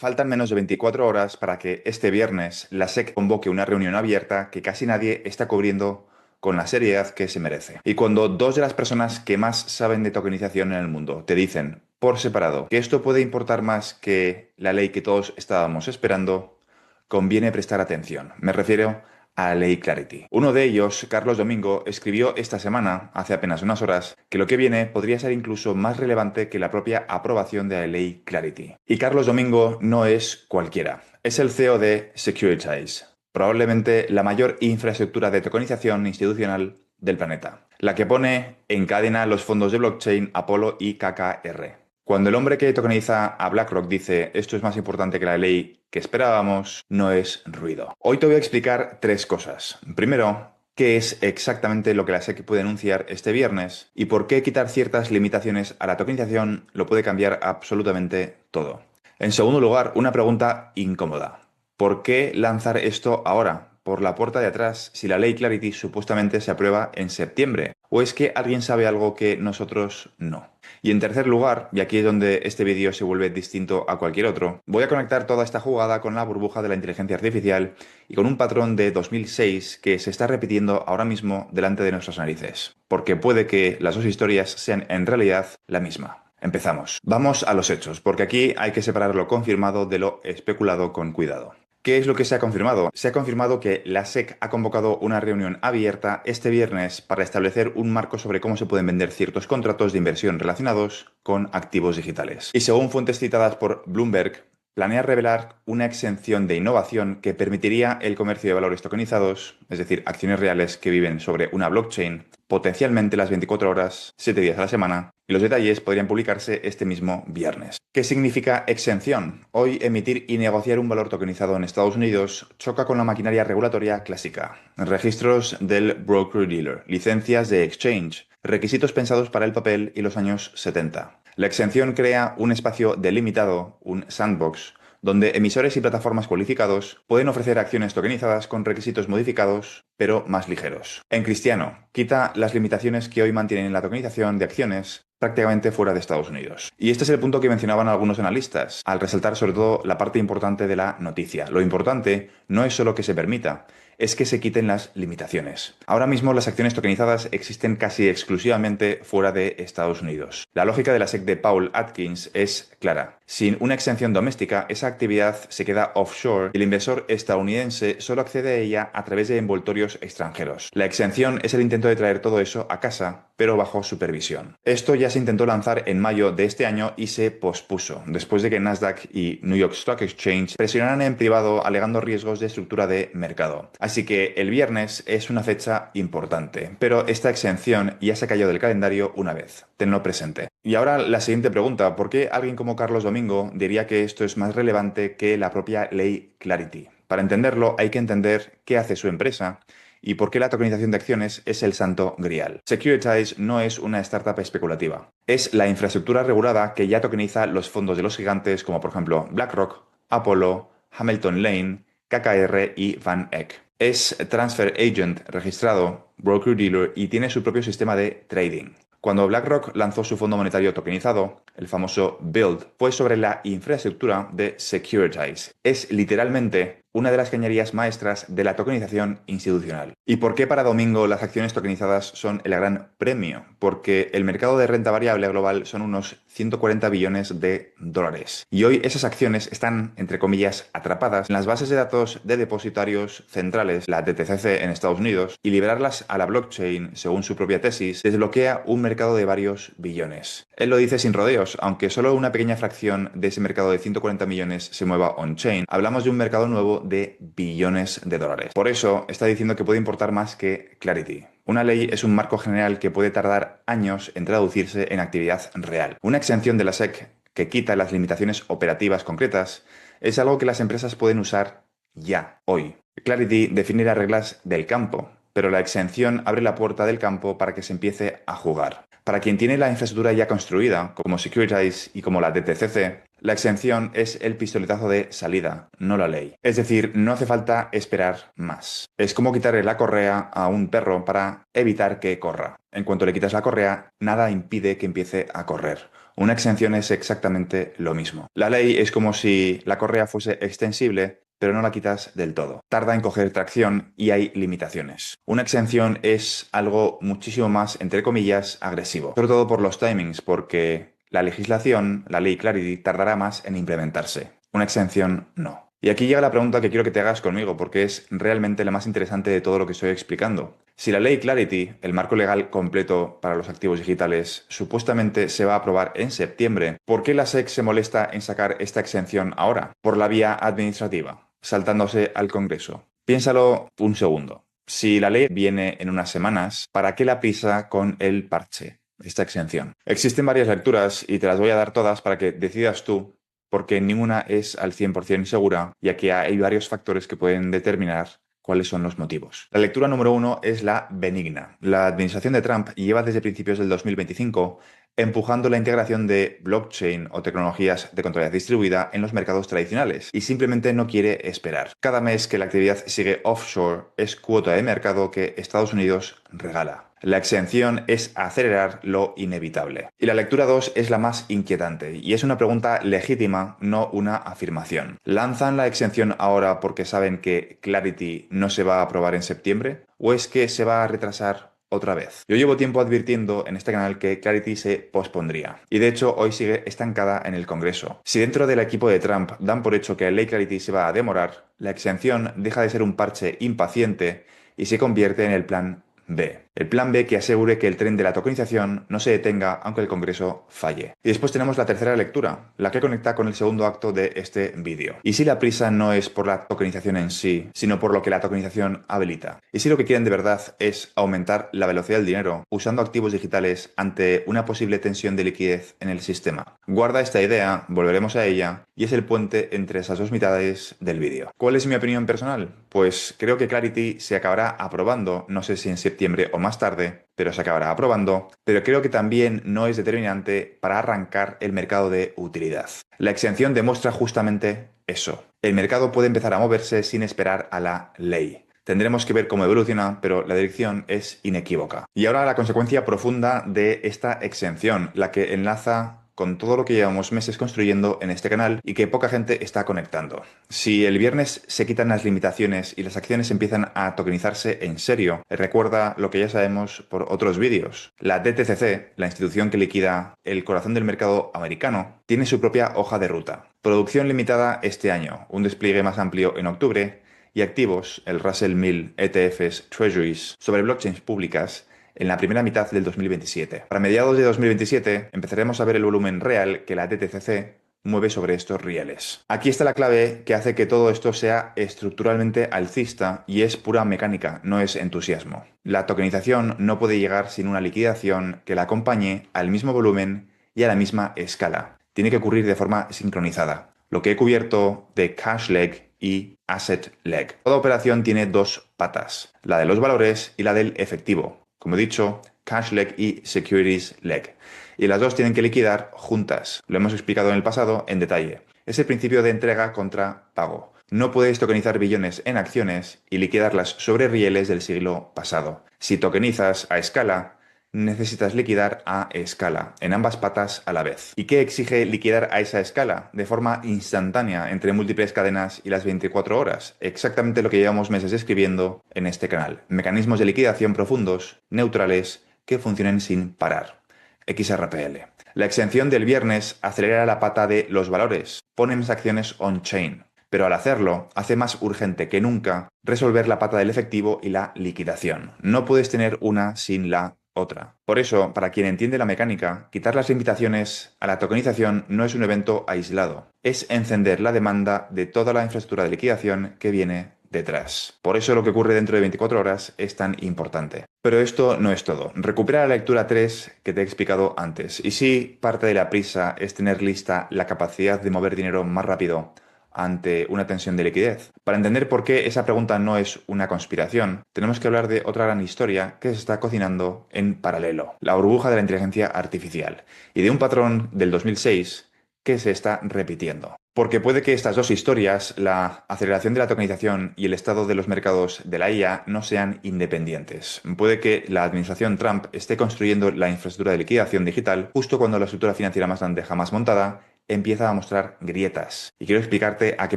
Faltan menos de 24 horas para que este viernes la SEC convoque una reunión abierta que casi nadie está cubriendo con la seriedad que se merece. Y cuando dos de las personas que más saben de tokenización en el mundo te dicen por separado que esto puede importar más que la ley que todos estábamos esperando, conviene prestar atención. Me refiero a la ley Clarity. Uno de ellos, Carlos Domingo, escribió esta semana, hace apenas unas horas, que lo que viene podría ser incluso más relevante que la propia aprobación de la ley Clarity. Y Carlos Domingo no es cualquiera. Es el CEO de Securitize, probablemente la mayor infraestructura de tokenización institucional del planeta, la que pone en cadena los fondos de blockchain Apollo y KKR. Cuando el hombre que tokeniza a BlackRock dice esto es más importante que la ley que esperábamos, no es ruido. Hoy te voy a explicar tres cosas. Primero, qué es exactamente lo que la SEC puede anunciar este viernes y por qué quitar ciertas limitaciones a la tokenización lo puede cambiar absolutamente todo. En segundo lugar, una pregunta incómoda. ¿Por qué lanzar esto ahora, por la puerta de atrás, si la ley Clarity supuestamente se aprueba en septiembre? ¿O es que alguien sabe algo que nosotros no? Y en tercer lugar, y aquí es donde este vídeo se vuelve distinto a cualquier otro, voy a conectar toda esta jugada con la burbuja de la inteligencia artificial y con un patrón de 2006 que se está repitiendo ahora mismo delante de nuestras narices, porque puede que las dos historias sean en realidad la misma. Empezamos. Vamos a los hechos, porque aquí hay que separar lo confirmado de lo especulado con cuidado. ¿Qué es lo que se ha confirmado? Se ha confirmado que la SEC ha convocado una reunión abierta este viernes para establecer un marco sobre cómo se pueden vender ciertos contratos de inversión relacionados con activos digitales. Y según fuentes citadas por Bloomberg, planea revelar una exención de innovación que permitiría el comercio de valores tokenizados, es decir, acciones reales que viven sobre una blockchain, potencialmente las 24 horas, 7 días a la semana, y los detalles podrían publicarse este mismo viernes. ¿Qué significa exención? Hoy emitir y negociar un valor tokenizado en Estados Unidos choca con la maquinaria regulatoria clásica. Registros del broker-dealer, licencias de exchange, requisitos pensados para el papel y los años 70. La exención crea un espacio delimitado, un sandbox, donde emisores y plataformas cualificados pueden ofrecer acciones tokenizadas con requisitos modificados, pero más ligeros. En cristiano, quita las limitaciones que hoy mantienen la tokenización de acciones prácticamente fuera de Estados Unidos. Y este es el punto que mencionaban algunos analistas, al resaltar sobre todo la parte importante de la noticia. Lo importante no es solo que se permita, es que se quiten las limitaciones. Ahora mismo las acciones tokenizadas existen casi exclusivamente fuera de Estados Unidos. La lógica de la SEC de Paul Atkins es clara. Sin una exención doméstica, esa actividad se queda offshore y el inversor estadounidense solo accede a ella a través de envoltorios extranjeros. La exención es el intento de traer todo eso a casa, pero bajo supervisión. Esto ya se intentó lanzar en mayo de este año y se pospuso, después de que Nasdaq y New York Stock Exchange presionaran en privado alegando riesgos de estructura de mercado. Así que el viernes es una fecha importante, pero esta exención ya se cayó del calendario una vez. Tenlo presente. Y ahora la siguiente pregunta, ¿por qué alguien como Carlos Domingo diría que esto es más relevante que la propia ley Clarity? Para entenderlo hay que entender qué hace su empresa y por qué la tokenización de acciones es el santo grial. Securitize no es una startup especulativa. Es la infraestructura regulada que ya tokeniza los fondos de los gigantes como por ejemplo BlackRock, Apollo, Hamilton Lane, KKR y Van Eck. Es Transfer Agent registrado, broker-dealer y tiene su propio sistema de trading. Cuando BlackRock lanzó su fondo monetario tokenizado, el famoso Build, fue sobre la infraestructura de Securitize. Es literalmente una de las cañerías maestras de la tokenización institucional. ¿Y por qué para Domingo las acciones tokenizadas son el gran premio? Porque el mercado de renta variable global son unos 140 billones de dólares. Y hoy esas acciones están, entre comillas, atrapadas en las bases de datos de depositarios centrales, la DTCC en Estados Unidos, y liberarlas a la blockchain, según su propia tesis, desbloquea un mercado de varios billones. Él lo dice sin rodeos, aunque solo una pequeña fracción de ese mercado de 140 millones se mueva on-chain, hablamos de un mercado nuevo de billones de dólares. Por eso está diciendo que puede importar más que Clarity. Una ley es un marco general que puede tardar años en traducirse en actividad real. Una exención de la SEC que quita las limitaciones operativas concretas es algo que las empresas pueden usar ya, hoy. Clarity define las reglas del campo, pero la exención abre la puerta del campo para que se empiece a jugar. Para quien tiene la infraestructura ya construida, como Securitize y como la DTCC, la exención es el pistoletazo de salida, no la ley. Es decir, no hace falta esperar más. Es como quitarle la correa a un perro para evitar que corra. En cuanto le quitas la correa, nada impide que empiece a correr. Una exención es exactamente lo mismo. La ley es como si la correa fuese extensible, pero no la quitas del todo. Tarda en coger tracción y hay limitaciones. Una exención es algo muchísimo más, entre comillas, agresivo. Sobre todo por los timings, porque la legislación, la ley Clarity, tardará más en implementarse. Una exención no. Y aquí llega la pregunta que quiero que te hagas conmigo, porque es realmente la más interesante de todo lo que estoy explicando. Si la ley Clarity, el marco legal completo para los activos digitales, supuestamente se va a aprobar en septiembre, ¿por qué la SEC se molesta en sacar esta exención ahora? Por la vía administrativa, saltándose al Congreso. Piénsalo un segundo. Si la ley viene en unas semanas, ¿para qué la prisa con el parche, esta exención? Existen varias lecturas y te las voy a dar todas para que decidas tú, porque ninguna es al 100% segura, ya que hay varios factores que pueden determinar cuáles son los motivos. La lectura número 1 es la benigna. La administración de Trump lleva desde principios del 2025 empujando la integración de blockchain o tecnologías de contabilidad distribuida en los mercados tradicionales y simplemente no quiere esperar. Cada mes que la actividad sigue offshore es cuota de mercado que Estados Unidos regala. La exención es acelerar lo inevitable. Y la lectura 2 es la más inquietante y es una pregunta legítima, no una afirmación. ¿Lanzan la exención ahora porque saben que Clarity no se va a aprobar en septiembre? ¿O es que se va a retrasar otra vez? Yo llevo tiempo advirtiendo en este canal que Clarity se pospondría y de hecho hoy sigue estancada en el Congreso. Si dentro del equipo de Trump dan por hecho que la ley Clarity se va a demorar, la exención deja de ser un parche impaciente y se convierte en el plan B. El plan B que asegure que el tren de la tokenización no se detenga aunque el Congreso falle. Y después tenemos la tercera lectura, la que conecta con el segundo acto de este vídeo. ¿Y si la prisa no es por la tokenización en sí, sino por lo que la tokenización habilita? ¿Y si lo que quieren de verdad es aumentar la velocidad del dinero usando activos digitales ante una posible tensión de liquidez en el sistema? Guarda esta idea, volveremos a ella, y es el puente entre esas dos mitades del vídeo. ¿Cuál es mi opinión personal? Pues creo que Clarity se acabará aprobando, no sé si en septiembre o más tarde, pero se acabará aprobando, pero creo que también no es determinante para arrancar el mercado de utilidad. La exención demuestra justamente eso. El mercado puede empezar a moverse sin esperar a la ley. Tendremos que ver cómo evoluciona, pero la dirección es inequívoca. Y ahora la consecuencia profunda de esta exención, la que enlaza con todo lo que llevamos meses construyendo en este canal y que poca gente está conectando. Si el viernes se quitan las limitaciones y las acciones empiezan a tokenizarse en serio, recuerda lo que ya sabemos por otros vídeos. La DTCC, la institución que liquida el corazón del mercado americano, tiene su propia hoja de ruta. Producción limitada este año, un despliegue más amplio en octubre y activos, el Russell 1000 ETFs Treasuries sobre blockchains públicas en la primera mitad del 2027. Para mediados de 2027 empezaremos a ver el volumen real que la DTCC mueve sobre estos rieles. Aquí está la clave que hace que todo esto sea estructuralmente alcista y es pura mecánica, no es entusiasmo. La tokenización no puede llegar sin una liquidación que la acompañe al mismo volumen y a la misma escala. Tiene que ocurrir de forma sincronizada. Lo que he cubierto de cash leg y asset leg. Toda operación tiene dos patas, la de los valores y la del efectivo. Como he dicho, cash leg y securities leg. Y las dos tienen que liquidar juntas. Lo hemos explicado en el pasado en detalle. Es el principio de entrega contra pago. No puedes tokenizar billones en acciones y liquidarlas sobre rieles del siglo pasado. Si tokenizas a escala, necesitas liquidar a escala, en ambas patas a la vez. ¿Y qué exige liquidar a esa escala? De forma instantánea, entre múltiples cadenas y las 24 horas. Exactamente lo que llevamos meses escribiendo en este canal. Mecanismos de liquidación profundos, neutrales, que funcionen sin parar. XRPL. La exención del viernes acelera la pata de los valores, pone más acciones on-chain. Pero al hacerlo, hace más urgente que nunca resolver la pata del efectivo y la liquidación. No puedes tener una sin la otra. Por eso, para quien entiende la mecánica, quitar las limitaciones a la tokenización no es un evento aislado. Es encender la demanda de toda la infraestructura de liquidación que viene detrás. Por eso lo que ocurre dentro de 24 horas es tan importante. Pero esto no es todo. Recupera la lectura 3 que te he explicado antes. Y sí, parte de la prisa es tener lista la capacidad de mover dinero más rápido ante una tensión de liquidez. Para entender por qué esa pregunta no es una conspiración, tenemos que hablar de otra gran historia que se está cocinando en paralelo, la burbuja de la inteligencia artificial, y de un patrón del 2006 que se está repitiendo. Porque puede que estas dos historias, la aceleración de la tokenización y el estado de los mercados de la IA, no sean independientes. Puede que la administración Trump esté construyendo la infraestructura de liquidación digital justo cuando la estructura financiera más grande jamás montada empieza a mostrar grietas. Y quiero explicarte a qué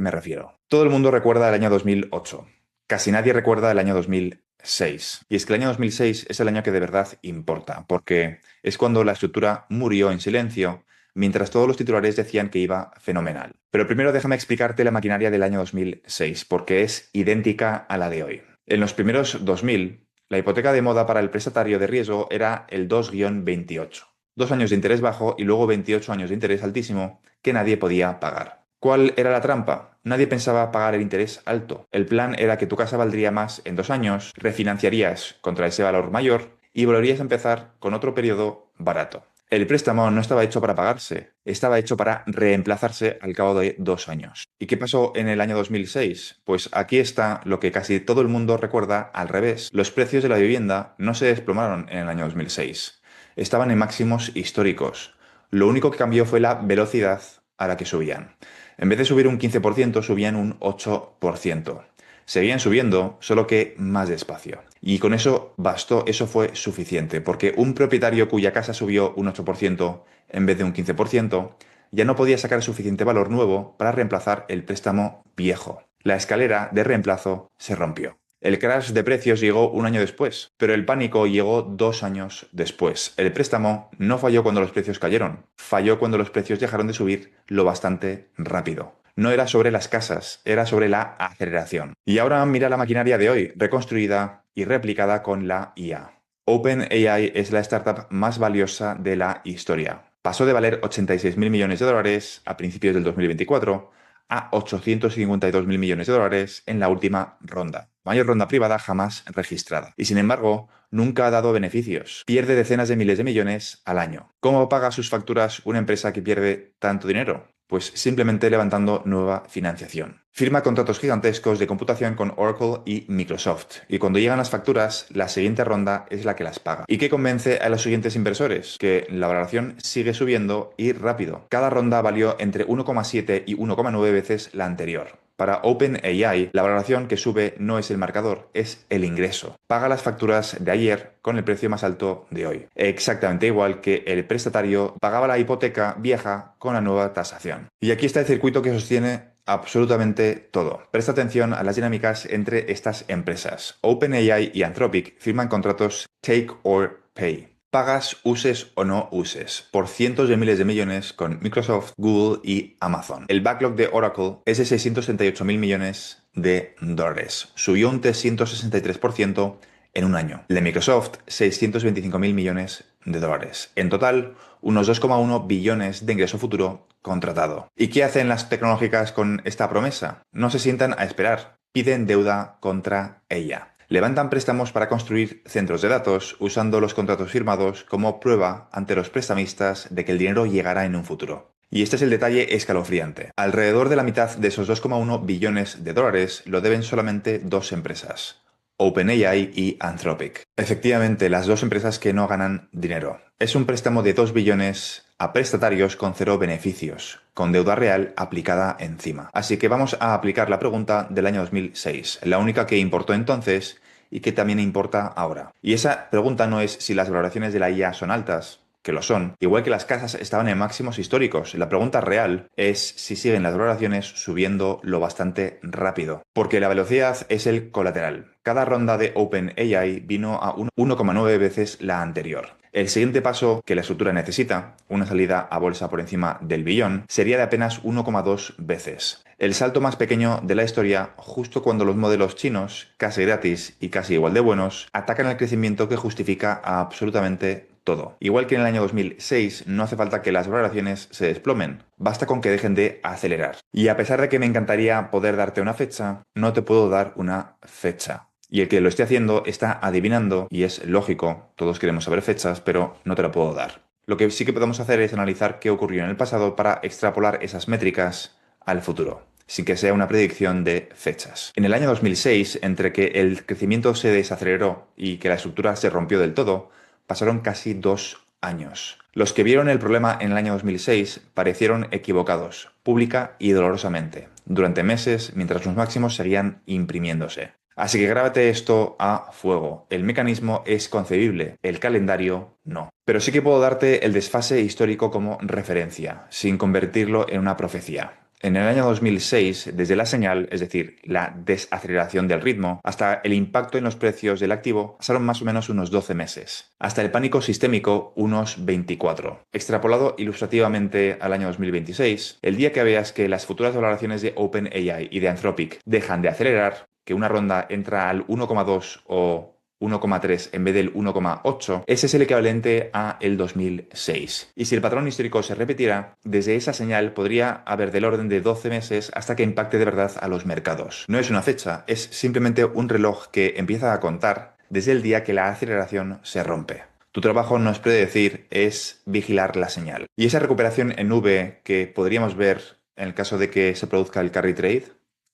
me refiero. Todo el mundo recuerda el año 2008. Casi nadie recuerda el año 2006. Y es que el año 2006 es el año que de verdad importa, porque es cuando la estructura murió en silencio, mientras todos los titulares decían que iba fenomenal. Pero primero déjame explicarte la maquinaria del año 2006, porque es idéntica a la de hoy. En los primeros 2000, la hipoteca de moda para el prestatario de riesgo era el 2-28. 2 años de interés bajo y luego 28 años de interés altísimo que nadie podía pagar. ¿Cuál era la trampa? Nadie pensaba pagar el interés alto. El plan era que tu casa valdría más en 2 años, refinanciarías contra ese valor mayor y volverías a empezar con otro periodo barato. El préstamo no estaba hecho para pagarse, estaba hecho para reemplazarse al cabo de 2 años. ¿Y qué pasó en el año 2006? Pues aquí está lo que casi todo el mundo recuerda al revés. Los precios de la vivienda no se desplomaron en el año 2006. Estaban en máximos históricos. Lo único que cambió fue la velocidad a la que subían. En vez de subir un 15%, subían un 8%. Seguían subiendo, solo que más despacio. Y con eso bastó, eso fue suficiente, porque un propietario cuya casa subió un 8% en vez de un 15%, ya no podía sacar suficiente valor nuevo para reemplazar el préstamo viejo. La escalera de reemplazo se rompió. El crash de precios llegó un año después, pero el pánico llegó 2 años después. El préstamo no falló cuando los precios cayeron, falló cuando los precios dejaron de subir lo bastante rápido. No era sobre las casas, era sobre la aceleración. Y ahora mira la maquinaria de hoy, reconstruida y replicada con la IA. OpenAI es la startup más valiosa de la historia. Pasó de valer 86.000 millones de dólares a principios del 2024 a 852.000 millones de dólares en la última ronda. Mayor ronda privada jamás registrada. Y sin embargo, nunca ha dado beneficios. Pierde decenas de miles de millones al año. ¿Cómo paga sus facturas una empresa que pierde tanto dinero? Pues simplemente levantando nueva financiación. Firma contratos gigantescos de computación con Oracle y Microsoft. Y cuando llegan las facturas, la siguiente ronda es la que las paga. ¿Y qué convence a los siguientes inversores? Que la valoración sigue subiendo y rápido. Cada ronda valió entre 1,7 y 1,9 veces la anterior. Para OpenAI, la valoración que sube no es el marcador, es el ingreso. Paga las facturas de ayer con el precio más alto de hoy. Exactamente igual que el prestatario pagaba la hipoteca vieja con la nueva tasación. Y aquí está el circuito que sostiene absolutamente todo. Presta atención a las dinámicas entre estas empresas. OpenAI y Anthropic firman contratos take or pay. Pagas, uses o no uses, por cientos de miles de millones con Microsoft, Google y Amazon. El backlog de Oracle es de 668.000 millones de dólares. Subió un 363% en un año. El de Microsoft, 625.000 millones de dólares. En total, unos 2,1 billones de ingreso futuro contratado. ¿Y qué hacen las tecnológicas con esta promesa? No se sientan a esperar. Piden deuda contra ella. Levantan préstamos para construir centros de datos usando los contratos firmados como prueba ante los prestamistas de que el dinero llegará en un futuro. Y este es el detalle escalofriante. Alrededor de la mitad de esos 2,1 billones de dólares lo deben solamente dos empresas. OpenAI y Anthropic. Efectivamente, las dos empresas que no ganan dinero. Es un préstamo de 2 billones a prestatarios con cero beneficios, con deuda real aplicada encima. Así que vamos a aplicar la pregunta del año 2006, la única que importó entonces y que también importa ahora. Y esa pregunta no es si las valoraciones de la IA son altas, que lo son, igual que las casas estaban en máximos históricos. La pregunta real es si siguen las valoraciones subiendo lo bastante rápido, porque la velocidad es el colateral. Cada ronda de OpenAI vino a 1,9 veces la anterior. El siguiente paso que la estructura necesita, una salida a bolsa por encima del billón, sería de apenas 1,2 veces. El salto más pequeño de la historia, justo cuando los modelos chinos, casi gratis y casi igual de buenos, atacan el crecimiento que justifica a absolutamente todo. Igual que en el año 2006, no hace falta que las valoraciones se desplomen, basta con que dejen de acelerar. Y a pesar de que me encantaría poder darte una fecha, no te puedo dar una fecha. Y el que lo esté haciendo está adivinando, y es lógico, todos queremos saber fechas, pero no te lo puedo dar. Lo que sí que podemos hacer es analizar qué ocurrió en el pasado para extrapolar esas métricas al futuro, sin que sea una predicción de fechas. En el año 2006, entre que el crecimiento se desaceleró y que la estructura se rompió del todo, pasaron casi 2 años. Los que vieron el problema en el año 2006 parecieron equivocados, pública y dolorosamente, durante meses mientras los máximos seguían imprimiéndose. Así que grábate esto a fuego. El mecanismo es concebible, el calendario no. Pero sí que puedo darte el desfase histórico como referencia, sin convertirlo en una profecía. En el año 2006, desde la señal, es decir, la desaceleración del ritmo, hasta el impacto en los precios del activo, pasaron más o menos unos 12 meses. Hasta el pánico sistémico, unos 24. Extrapolado ilustrativamente al año 2026, el día que veas que las futuras valoraciones de OpenAI y de Anthropic dejan de acelerar, que una ronda entra al 1,2 o 1,3 en vez del 1,8, ese es el equivalente a el 2006. Y si el patrón histórico se repetiera, desde esa señal podría haber del orden de 12 meses hasta que impacte de verdad a los mercados. No es una fecha, es simplemente un reloj que empieza a contar desde el día que la aceleración se rompe. Tu trabajo no es predecir, es vigilar la señal. Y esa recuperación en V que podríamos ver en el caso de que se produzca el carry trade,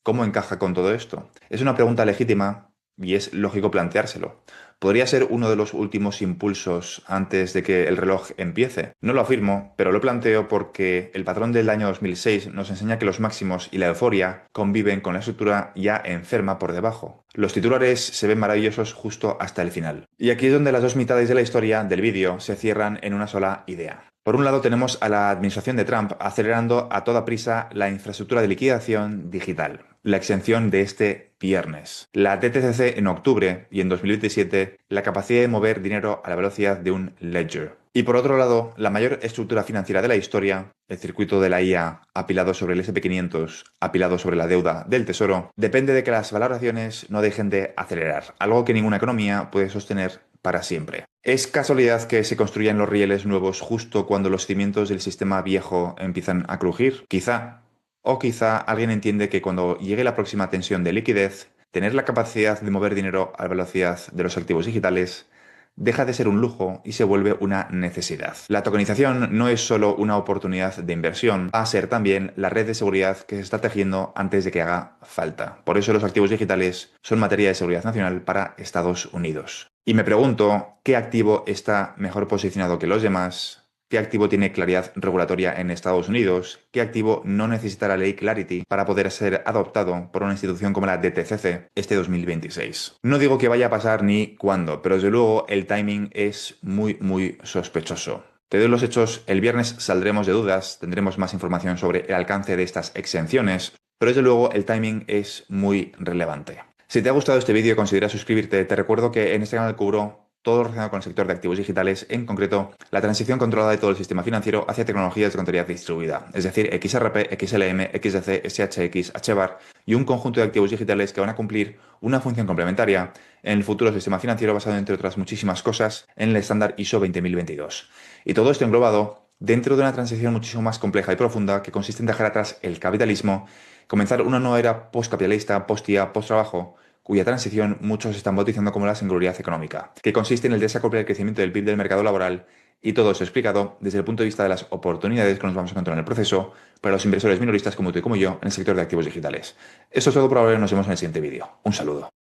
¿cómo encaja con todo esto? Es una pregunta legítima y es lógico planteárselo. ¿Podría ser uno de los últimos impulsos antes de que el reloj empiece? No lo afirmo, pero lo planteo porque el patrón del año 2006 nos enseña que los máximos y la euforia conviven con la estructura ya enferma por debajo. Los titulares se ven maravillosos justo hasta el final. Y aquí es donde las dos mitades de la historia del vídeo se cierran en una sola idea. Por un lado tenemos a la administración de Trump acelerando a toda prisa la infraestructura de liquidación digital, la exención de este viernes, la DTCC en octubre y en 2027 la capacidad de mover dinero a la velocidad de un ledger. Y por otro lado, la mayor estructura financiera de la historia, el circuito de la IA apilado sobre el S&P 500, apilado sobre la deuda del Tesoro, depende de que las valoraciones no dejen de acelerar, algo que ninguna economía puede sostener para siempre. ¿Es casualidad que se construyan los rieles nuevos justo cuando los cimientos del sistema viejo empiezan a crujir? Quizá. O quizá alguien entiende que cuando llegue la próxima tensión de liquidez, tener la capacidad de mover dinero a la velocidad de los activos digitales deja de ser un lujo y se vuelve una necesidad. La tokenización no es solo una oportunidad de inversión, va a ser también la red de seguridad que se está tejiendo antes de que haga falta. Por eso los activos digitales son materia de seguridad nacional para Estados Unidos. Y me pregunto, ¿qué activo está mejor posicionado que los demás? ¿Qué activo tiene claridad regulatoria en Estados Unidos? ¿Qué activo no necesita la ley Clarity para poder ser adoptado por una institución como la DTCC este 2026? No digo que vaya a pasar ni cuándo, pero desde luego el timing es muy sospechoso. Te doy los hechos, el viernes saldremos de dudas, tendremos más información sobre el alcance de estas exenciones, pero desde luego el timing es muy relevante. Si te ha gustado este vídeo, considera suscribirte. Te recuerdo que en este canal cubro todo lo relacionado con el sector de activos digitales, en concreto, la transición controlada de todo el sistema financiero hacia tecnologías de contabilidad distribuida, es decir, XRP, XLM, XDC, SHX, HBAR y un conjunto de activos digitales que van a cumplir una función complementaria en el futuro sistema financiero basado, entre otras muchísimas cosas, en el estándar ISO 20022. Y todo esto englobado dentro de una transición muchísimo más compleja y profunda que consiste en dejar atrás el capitalismo, comenzar una nueva era postcapitalista, post-IA, post-trabajo, cuya transición muchos están bautizando como la singularidad económica, que consiste en el desacople del crecimiento del PIB del mercado laboral, y todo eso explicado desde el punto de vista de las oportunidades que nos vamos a encontrar en el proceso para los inversores minoristas como tú y como yo en el sector de activos digitales. Esto es todo por ahora, nos vemos en el siguiente vídeo. Un saludo.